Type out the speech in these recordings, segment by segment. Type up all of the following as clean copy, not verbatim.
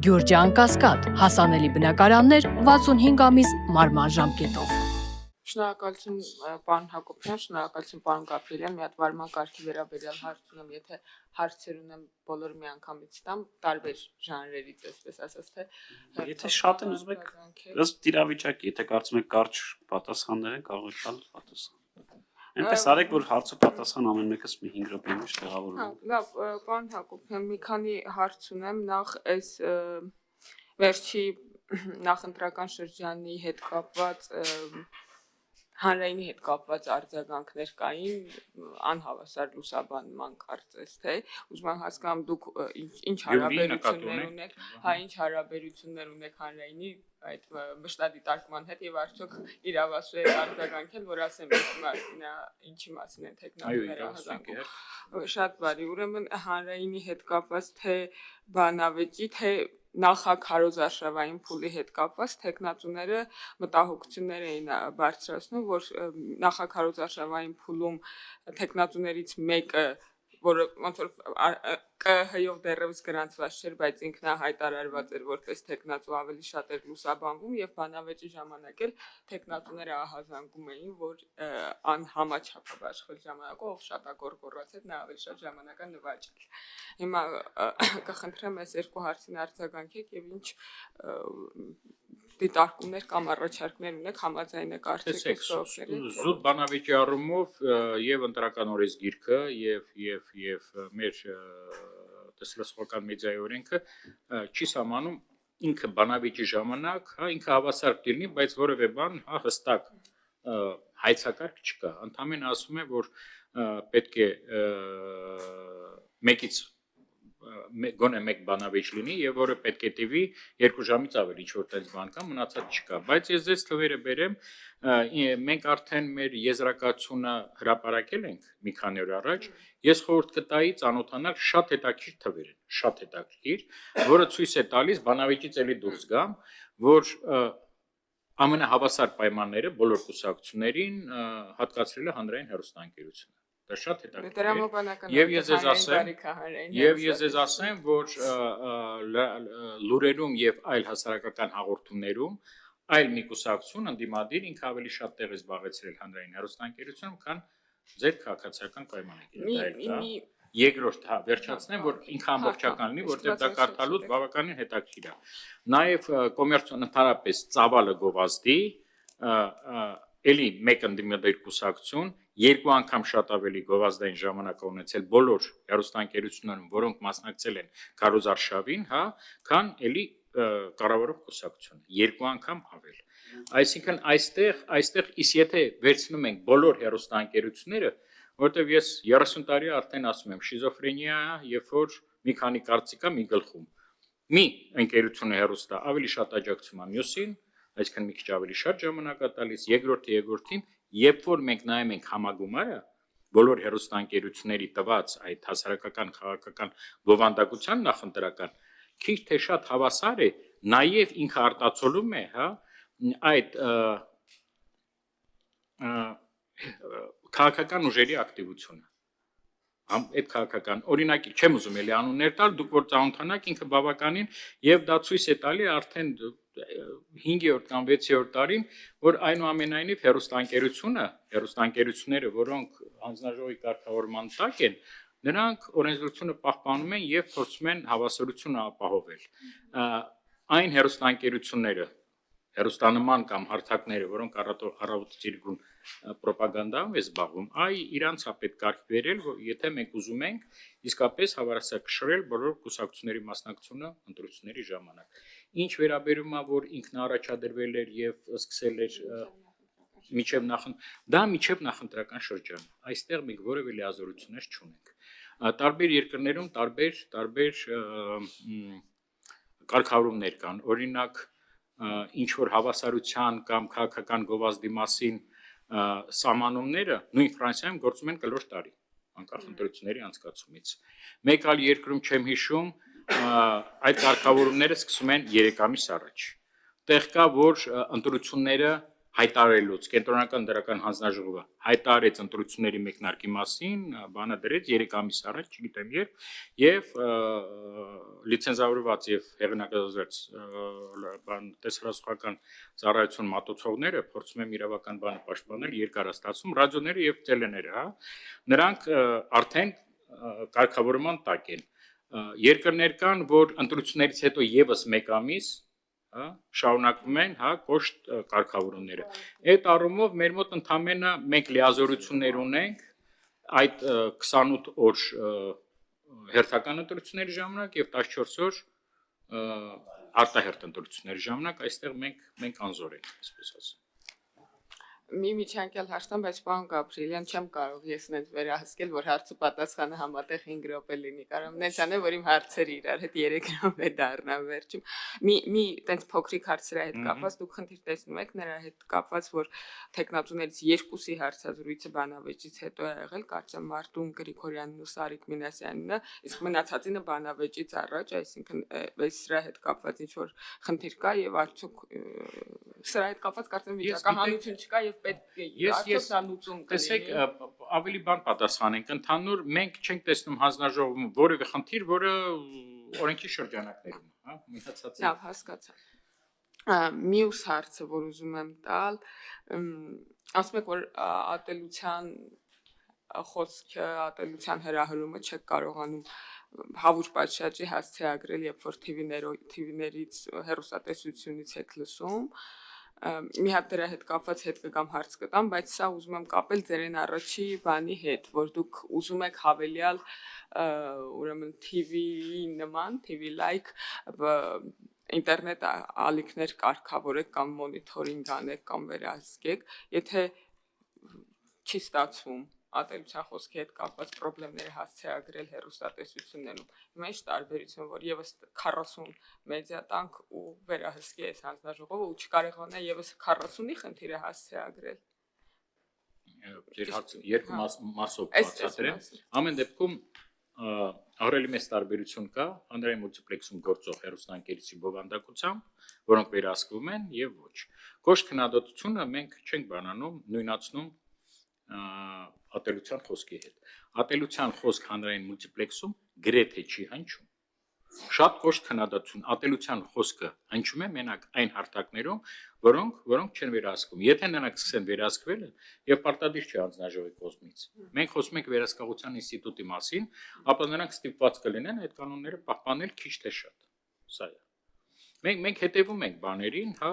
Գյուրջան Կասկադ, հասանելի բնակարաններ 65 ամիս մարման ժամկետով։ Շնորհակալություն պարոն Հակոբյան, շնորհակալություն պարոն Գաբրիելյան, մի հատ վարման կարգի վերաբերյալ հարց ունեմ, եթե հարցեր ունեմ բոլոր միանգամից տամ, տարբեր ժանրերից, այսպես ասած, թե եթե շատ են ուզում եք, ըստ իրավիճակի, եթե կարծում եք կարճ պատասխաններ են, կարող եք տալ պատասխան։ Այնպես արեք, որ հարցը պատասխան ամեն մեկս մի 5 րոպեի մեջ տեղավորվում։ Լավ, պարոն Հակոբյան, մի քանի հարց ունեմ, նախ այս վերջի նախընտրական շրջանի հետ կապված հանրայինի հետ կապված արձագանքներ կային անհավասար լուսաբանման կարծես թե ուզում եմ հասկանամ դուք ինչ հարաբերություններ ունեք, ինչ հարաբերություններ ունեք հանրայինի այդ մշտադիտարկման հետ եւ արդյոք իրավասու է արձագանքել, որ ասեմ ինչի մասին են տեխնոլոգիաները հազանգում։ Շատ բարի, ուրեմն հանրայինի հետ կապված թե բանավեճի, թե նախաքարոզարշավային փուլի հետ կապված տեխնատուները մտահոգություններ էին բարձրացնում, որ նախաքարոզարշավային փուլում տեխնատուներից մեկը, որը ոնց որ ԿՀ-ով դեռևս գրանցված չէր, բայց ինքնահայտարարված էր որպես տեխնատու ավելի շատ էր լուսաբանվում եւ բանավեճի ժամանակ էլ տեխնատուները ահազանգում էին, որ անհամաչափաբաշխվել ժամանակով ով շատագորգորված էր, նա ավելի շատ ժամանակ նվաճել։ Հիմա կխնդրեմ այս երկու հարցին արձագանքեք եւ ինչ դիտարկումներ կամ առաջարկներ ունեք համաձայն եք արդյոք զուտ բանավեճի առումով եւ ընտրական օրենսգիրքը եւ մեր տեսլոսական մեդիայի օրենքը չի սահմանում ինքը բանավեճի ժամանակ, ինքը հավասար կլինի, բայց որևէ բան հստակ հայցակարգ չկա։ Ընդհանրապես ասում է, որ պետք է մեկից գոնե մեկ բանավեճ լինի եւ որը պետք է տևի 2 ժամից ավելի, ինչ որ տես բան կա, մնացած չկա, բայց ես ձեզ թվերը բերեմ, մենք արդեն մեր եզրակացությունը հրապարակել ենք մի քանի օր առաջ, ես խորհուրդ կտայի ծանոթանալ շատ հետաքրքիր թվեր են, շատ հետաքրքիր, որը ցույց է տալիս բանավեճից էլի դուրս գամ, որ ամենահավասար պայմանները բոլոր կուսակցություններին հատկացրել է հանրային հեռուստաընկերությունը։ Դա շատ հետաքրքիր է։ Եվ ես ձեզ ասեմ, որ լուրերում եւ այլ հասարակական հաղորդումներում այլ մի կուսակցություն ընդդիմադիր ինքը ավելի շատ տեղ է զբաղեցրել հանրային հեռուստաընկերությունում, քան ձեր քաղաքացիական պայմանագիրը։ Երկրորդ, վերջացնեմ, որ ինքը ամբողջական լինի, որտեղ դա կարդալուց բավականին հետաքրքիր է։ Նաև կոմերցիոն ընդհանրապես ծավալը գովազդի, էլի մեկ ընդդիմադիր կուսակցություն, 2 անգամ շատ ավելի գովազդային ժամանակ ունեցել բոլոր հեռուստաընկերություններում, որոնք մասնակցել են քարոզարշավին, քան էլի կառավարող կուսակցությունը, 2 անգամ ավել։ Այսինքն այստեղ իսկ եթե վերցնում ենք բոլոր հեռուստաընկերությունները, որտեղ ես 30 տարի արդեն ասում եմ, շիզոֆրենիա, երբ որ մի քանի կարծիք կա մի գլխում։ Մի ընկերությունը հեռուստա ավելի շատ աջակցում է մյուսին, այսինքն մի քիչ ավելի շատ ժամանակ է տալիս, երկրորդին, երբ որ մենք նայում ենք համագումարը, բոլոր հեռուստաընկերությունների տված այդ հասարակական քաղաքական բովանդակության նախընտրական, քիչ թե շատ հավասար է, նաև ինքը արտացոլում է, այդ քաղաքական ուժերի ակտիվությունը։ Այդ քաղաքական օրինակի չեմ ուզում էլի անուններ տալ, դուք որ ծանոթանաք ինքը բավականին եւ դա ցույց է տալի արդեն 5-րդ կամ 6-րդ տարին, որ այնուամենայնիվ հեռուստաընկերությունները, որոնք հանձնաժողովի կարգավորման տակ են, նրանք օրենսդրությունը պահպանում են եւ փորձում են հավասարությունը ապահովել։ Այն հեռուստաընկերությունները, հեռուստանման կամ հարթակները, որոնք առավոտից պրոպագանդայով է զբաղվում, իրանց է պետք կարգ բերել, եթե մենք ուզում ենք իսկապես հավասարակշռել բոլոր կուսակցությունների մասնակցությունը ընտրությունների ժամանակ։ Ինչ վերաբերում է, որ ինքն առաջադրվել էր եւ սկսել էր միջև նախընտրական շրջան։ Այստեղ մենք որևէ լիազորություններ չունենք։ Տարբեր երկրներում տարբեր կարգավորումներ կան։ Օրինակ, ինչ որ հավասարության կամ քաղաքական գովազդի մասին սահմանումները նույն Ֆրանսիայում գործում են կլոր տարի, անկախ ընտրությունների անցկացումից։ Մեկ այլ երկրում չեմ հիշում, այդ կարգավորումները սկսում են 3 ամիս առաջ։ Տեղ կա, որ ընտրությունները հայտարարելուց կենտրոնական դրական հանձնաժողովը հայտարարեց ընտրությունների մեկնարկի մասին, բանը դրեց 3 ամիս առաջ, չգիտեմ երբ, եւ լիցենզավորված եւ հեղինակազորված տեսարժողական ծառայություն մատուցողները փորձում են իրավական բանը պաշտպանել երկարաստացում ռադիոները եւ տելեները, հա, նրանք արդեն կարգավորման տակ են։ Երկրներ կան, որ ընտրություններից հետո եւս 1 ամիս շարունակվում են, հա, կոշտ կարգավորումները։ Այդ առումով մեր մոտ ընդամենը մենք լիազորություններ ունենք այդ 28 օր հերթական ընտրությունների ժամանակ եւ 14 օր արտահերթ ընտրությունների ժամանակ, այստեղ մենք անզոր ենք, այսպես ասեմ։ Մի միջանկյալ հարցն, բայց պարոն Գաբրիելյան, չեմ կարող ես նենց վերահսկել, որ հարցը պատասխանը համատեղ 5 րոպե լինի, կարող նենց անել, որ իմ հարցերը իրար հետ 3 րոպե դառնան վերջում։ Մի տենց փոքրիկ հարցրա հետ կապված, դուք խնդիր տեսնում եք նրա հետ կապված, որ տեխնատուներից 2-ի հարցազրույցը բանավեճից հետո է եղել, կարծեմ Մարտուն Գրիգորյանն ու Սարիկ Մինասյանինը, իսկ մնացածինը բանավեճից առաջ, այսինքն սրա հետ կապված ինչ որ խնդիր կա եւ արդյոք սրա հետ կապված կարծեմ վիճակահանություն չկա եւ պետք է արդյոք դա լուծում կլինի։ Տեսեք, ավելի բան պատասխանենք, ընդհանուր մենք չենք տեսնում հանձնաժողովում որևէ խնդիր, որը օրենքի շրջանակներում, հա, միացած է։ Լավ, հասկացա։ Մյուս հարցը, որ ուզում եմ տալ, ասում եք, որ ատելության խոսքը, ատելության հրահրումը չեք կարողանում հավուր պատշաճի հասցեագրել, երբ որ TV-ներից հեռուստատեսությունից եք լսում։ Մի հատ դրա հետ կապված հետ կգամ հարց կտամ, բայց սա ուզում եմ կապել ձերեն առաջի բանի հետ, որ դուք ուզում եք հավելյալ ուրեմն TV-ի նման, TV-like ինտերնետ ալիքներ կարգավորեք կամ մոնիթորինգ անեք կամ վերահսկեք, եթե չի ստացվում ատելության խոսքի հետ կապված խնդիրները հասցեագրել հեռուստատեսություններում։ Հիմա ինչ տարբերություն, որ եւս 40 մեդիա տանք ու վերահսկի այս հանձնաժողովը ու չկարողանա եւս 40-ի խնդիրը հասցեագրել։ Ձեր հարցը երկու մասով բացատրեմ։ Ամեն դեպքում ահռելի մեծ տարբերություն կա հանրային մուլտիպլեքսում գործող հեռուստաընկերությունների բովանդակությամբ, որոնք վերահսկվում են եւ ոչ։ Կոշտ քննադատությունը մենք չենք բանանում, նույնացնում ատելության խոսքի հետ։ Ատելության խոսք հանրային մուլտիպլեքսում գրեթե չի հնչում։ Շատ կոշտ քննադատություն ատելության խոսքը հնչում է մենակ այն հարթակներում, որոնք չեն վերահսկվում։ Եթե նրանք սկսեն վերահսկվել եւ պարտադիր չի հանձնաժողովի կողմից։ Մենք խոսում ենք վերահսկողության ինստիտուտի մասին, ապա նրանք ստիպված կլինեն այդ կանոնները պահպանել քիչ թե շատ։ Սա է։ Մենք հետևում ենք բաներին, հա,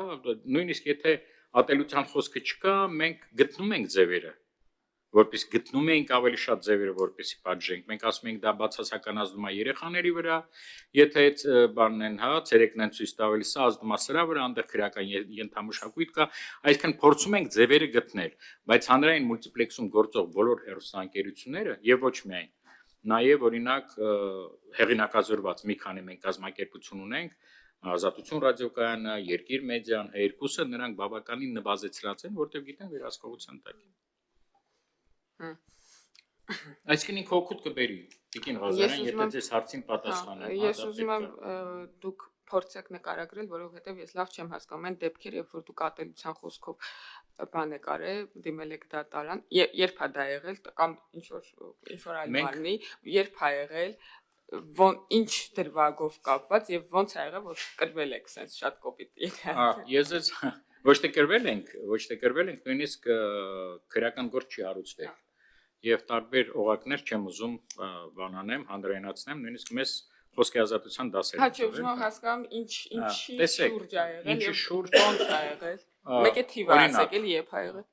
նույնիսկ եթե ատելության խոսքը չկա, մենք գտնում ենք ձևերը, որպես գտնում ենք ավելի շատ ձևերը, որպեսի պատժենք։ Մենք ասում ենք դա բացասականացնում է երեխաների վրա, եթե այդ բանն են, հա, ցերեկն են ցույց տալի, սա ազդում է սրա վրա, այնտեղ քրեական ենթամշակույթ կա, այսինքն փորձում ենք ձևերը գտնել, բայց հանրային մուլտիպլեքսում գործող բոլոր հեռուստաընկերությունները եւ ոչ միայն, նաեւ օրինակ հեղինակազորված մի քանի մենք կազմակերպություն ունենք, Ազատություն ռադիոկայանը, Երկիր մեդիան, երկուսը նրանք բավականին նվազեցրած են, որտեղ գիտեն վերահսկողության տակ են։ Այսինքն ինքը օգուտ կբերի Տիկին Ղազարյան, եթե ձեզ հարցին պատասխանեմ։ Ես ուզում եմ դուք փորձեք նկարագրել, որովհետև ես լավ չեմ հասկանում այն դեպքեր, երբ որ դուք ատելության խոսքով բան եք արել, դիմել եք դատարան, երբ է դա եղել կամ ինչ որ այլ բանի, երբ է եղել, ինչ դրվագով կապված եւ ոնց է եղել, որ կրվել եք sense շատ կոպիտ եկա։ Ես ձեզ ոչ թե կրվել ենք, նույնիսկ քրեական գործ չի հարուցվել։ Եվ տարբեր օղակներ չեմ ուզում բանանեմ, հանրայնացնեմ, նույնիսկ մեզ խոսքի ազատության դասեր։ Հա, չեմ ուզում հասկանամ ինչի շուրջ է եղել։ Ինչի շուրջ ոնց է եղել։ Մեկ է թիվը ասեք, էլի երբ է եղել։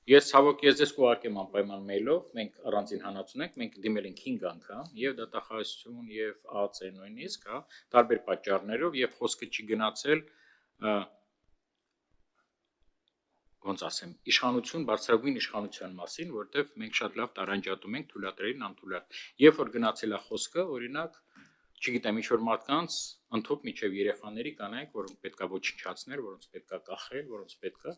Ես ցավոք ես ձեզ կուղարկեմ անպայման մեյլով, մենք առանձին հանածուն ենք, մենք դիմել ենք 5 անգամ, եւ դատախազություն, եւ ԱԱՑ նույնիսկ, հա, տարբեր պատճառներով եւ խոսքը չի գնացել ոնց ասեմ, իշխանություն, բարձրագույն իշխանության մասին, որտեղ մենք շատ լավ տարանջատում ենք թույլատրելին անթույլատ։ Երբ որ գնացել է խոսքը, օրինակ, չգիտեմ, ինչ որ մարդկանց ընդհանուր միջև երեխաների կանայք, որոնք պետքա ոչնչացնել, որոնց պետքա կախել, որոնց պետքա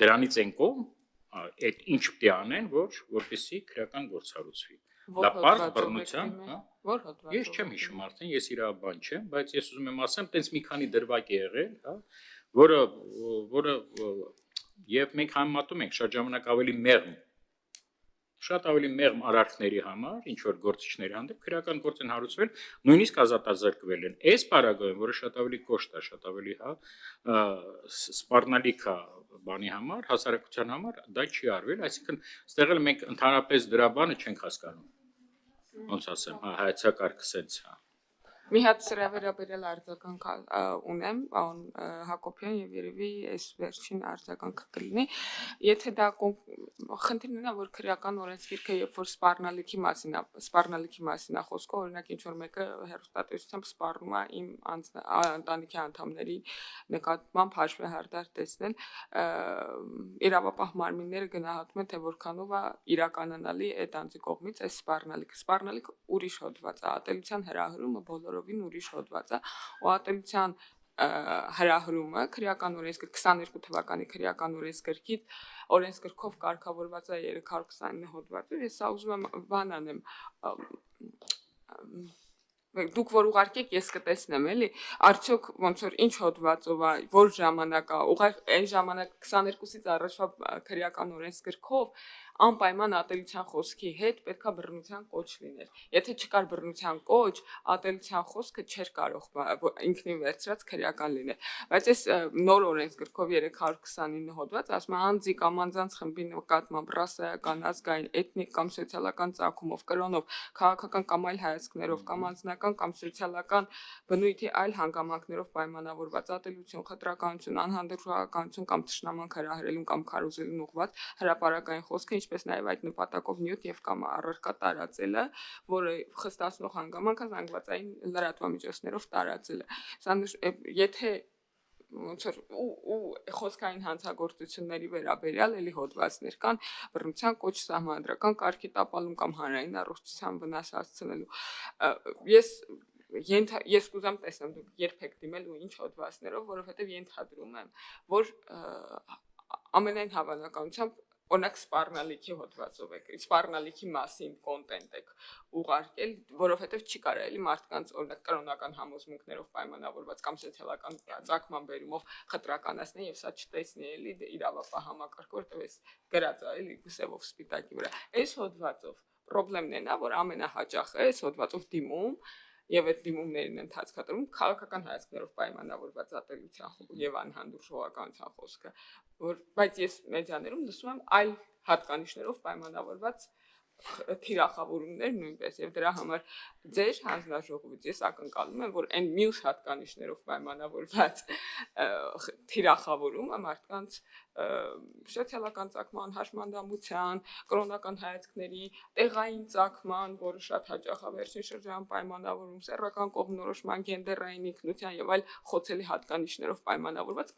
դրանից են կողմ, այդ ինչ պետք է անեն, որպեսզի քրեական գործ հարուցվի։ Լապարտ բռնության, հա։ Որ հոդված։ Ես չեմ հիշում արդեն, ես իրա բան չեմ, բայց ես ուզում եմ ասեմ, տենց մի քանի դրվագ է եղել, հա, որը եւ մենք համեմատում ենք շատ ժամանակ շատ ավելի մեղմ արարքների համար, ինչ որ գործիչների հանդեպ քրեական գործ են հարուցվել, նույնիսկ ազատազրկվել են։ Այս պարագայում, որը շատ ավելի կոշտ է, շատ ավելի սպառնալիք է բանի համար, հասարակության համար, դա չի արվել, այսինքն ստեղ էլ մենք ընդհանրապես դրա բանը չենք հասկանում։ Ոնց ասեմ, հայեցակարգը սենց է։ Մի հատ սրա վերաբերյալ արձագանք ունեմ, պարոն Հակոբյան, եւ երևի այս վերջին արձագանքը կլինի։ Եթե դա խնդիրն է, որ քրեական օրենսգիրքը երբ որ սպառնալիքի մասին է խոսքը, օրինակ ինչ որ մեկը հեռուստատեսությամբ սպառնում է իմ ընտանիքի անդամների նկատմամբ հաշվեհարդար տեսնել, իրավապահ մարմինները գնահատում են, թե որքանով է իրականանալի այդ անձի կողմից այս սպառնալիքը ուրիշ հոդված է, ատելության հրահրումը բոլորովին ուրիշ հոդված է, ու ատելության հրահրումը քրեական օրենսգիր 22 թվականի քրեական օրենսգրքով կարգավորված է 329 հոդվածով, ես ուզում եմ բան անեմ, դուք որ ուղարկեք ես կտեսնեմ էլի, արդյոք ոնց որ ինչ հոդվածով է, որ ժամանակ է, ուղղակի այն ժամանակ 22-ից առաջվա քրեական օրենսգրքով անպայման ատելության խոսքի հետ պետքա բռնության կոչ լիներ։ Եթե չկար բռնության կոչ, ատելության խոսքը չէր կարող ինքնին վերցրած քրեական լինել։ Բայց այս նոր օրենսգրքով 329 հոդված ասում է անձի կամ անձանց խմբի նկատմամբ ռասայական, ազգային, էթնիկ կամ սոցիալական ծագումով, կրոնով, քաղաքական կամ այլ հայացքներով կամ անձնական կամ սոցիալական բնույթի այլ հանգամանքներով պայմանավորված ատելություն, խտրականություն, անհանդուրժողականություն կամ թշնամանք հրահրելուն կամ քարոզելուն ուղղված հրապարակային խոսքը, ինչպես նաև այդ նպատակով նյութ եւ կամ առարկա տարածելը, որը խստացնող հանգամանքը զանգվածային լրատվամիջոցներով տարածելը։ Սա եթե ոնց որ ու խոսքային հանցագործությունների վերաբերյալ էլի հոդվածներ կան, բռնության կոչ, սահմանադրական կարգի տապալում կամ հանրային առողջության վնաս հասցնելու։ Ես կուզեմ տեսնեմ դուք երբեք դիմել ու ինչ հոդվածներով, որովհետև ենթադրում եմ, որ ամենայն հավանականությամբ օրինակ սպառնալիքի հոդվածով եք, սպառնալիքի մասին կոնտենտ եք ուղարկել, որովհետև չի կարա էլի մարդկանց օրինակ կրոնական համոզմունքներով պայմանավորված կամ սոցիալական ծագման բերումով խտրականացնել եւ սա չտեսնի էլի իրավապահ համակարգը, որտեղ էս գրած է էլի սևով սպիտակի վրա։ Այս հոդվածով խնդիրն է նա, որ ամենահաճախը այս հոդվածով դիմում եւ այդ դիմումներին ընթացքադրում քաղաքական հայացքներով պայմանավորված ատելության եւ անհանդուրժողականության խոսքը, բայց ես մեդիաներում լսում եմ այլ հատկանիշներով պայմանավորված թիրախավորումներ նույնպես եւ դրա համար ձեր հանձնաժողովից ես ակնկալում եմ, որ այն մյուս հատկանիշներով պայմանավորված թիրախավորումը մարդկանց սոցիալական ծագման, հաշմանդամության, կրոնական հայացքների, տեղային ծագման, որը շատ հաճախ է վերջին շրջանում պայմանավորում, սեռական կողմնորոշման, գենդերային ինքնության եւ այլ խոցելի հատկանիշներով պայմանավորված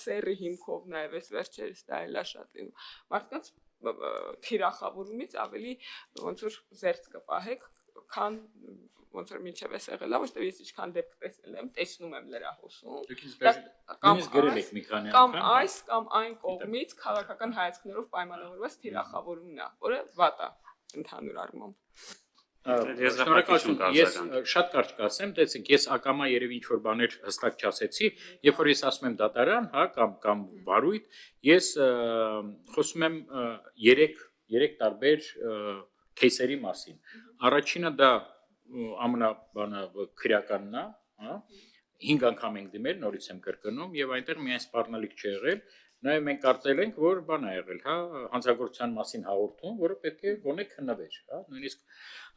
սեռի հիմքով նաեւ այս վերջերս դա էլա շատ լինում։ Մարդկանց թիրախավորումից ավելի ոնց որ զերծ կպահեք, քան ոնց որ մինչև էս եղելա, ոչ թե ես ինչքան դեպք տեսել եմ, տեսնում եմ լրահոսում։ Կամ այս կամ այն կողմից քաղաքական հայացքներով պայմանավորված թիրախավորումն է, որը վատ է ընդհանուր առմամբ։ Ես շատ կարճ կասեմ, տեսեք, ես ակամա երևի ինչ որ բաներ հստակ չասեցի, երբ որ ես ասում եմ դատարան, հա, կամ վարույթ, ես խոսում եմ 3 տարբեր кейսերի մասին։ Առաջինը դա ամենաբանը քրեականն է, հա, 5 անգամ ենք դիմել, նորից եմ կրկնում, եւ այնտեղ միայն սպառնալիք չի եղել, նաեւ մենք կարծել ենք, որ բան է եղել, հա, հանցագործության մասին հաղորդում, որը պետք է գոնե քննվեր, հա, նույնիսկ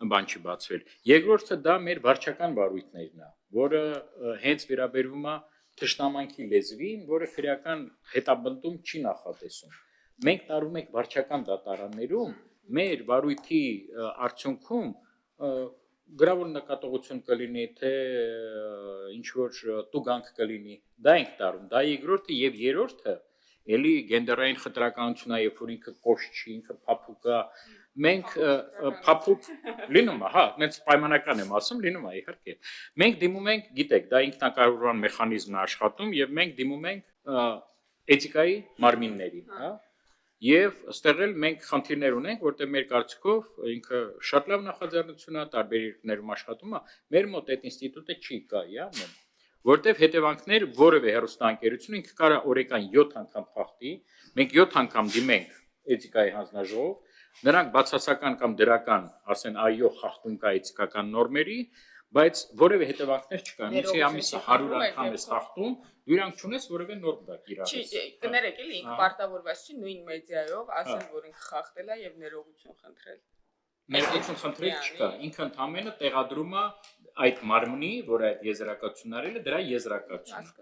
բան չի բացվել։ Երկրորդը դա մեր վարչական վարույթներն է, որը հենց վերաբերվում է թշնամանքի լեզվին, որը քրեական հետապնդում չի նախատեսում։ Մենք տարում ենք վարչական դատարաններում մեր վարույթի արդյունքում գրավոր նկատողություն կլինի, թե ինչ որ տուգանք կլինի, դա ենք տարում, դա երկրորդը եւ երրորդը էլի գենդերային խտրականությունն է, երբ որ ինքը կոշ չի, ինքը փափուկ է, մենք փափուկ լինում է, հա, նենց պայմանական եմ ասում, լինում է իհարկե։ Մենք դիմում ենք, գիտեք, դա ինքնակարգավորման մեխանիզմն է աշխատում եւ մենք դիմում ենք էթիկայի մարմիններին, հա։ Եվ ստեղ էլ մենք խնդիրներ ունենք, որտեղ մեր կարծիքով ինքը շատ լավ նախաձեռնություն է, տարբեր երկրներում աշխատում է, մեր մոտ այդ ինստիտուտը չի կա, հա։ որտեվ հետևանքներ որևէ հեռուստաընկերություն ինքը կարա օրական 7 անգամ խախտի, մենք 7 անգամ դիմենք էթիկայի հանձնաժողով, նրանք բացասական կամ դրական ասեն այո խախտում կա էթիկական նորմերի, բայց որևէ հետևանքներ չկան։ Ինչի ամիսը 100 անգամ ես խախտում, դու իրանք չունես որևէ նորմ դա կիրառես։ Չի, կներեք էլի ինքը պարտավորված չի նույն մեդիայով ասել, որ ինքը խախտել է եւ ներողություն խնդրել։ Ներողություն խնդրել չկա, ինքը ընդհանրապես տեղադրում է այդ մարմնի, որ այդ եզրակացությունն արել է, դրա եզրակացությունը։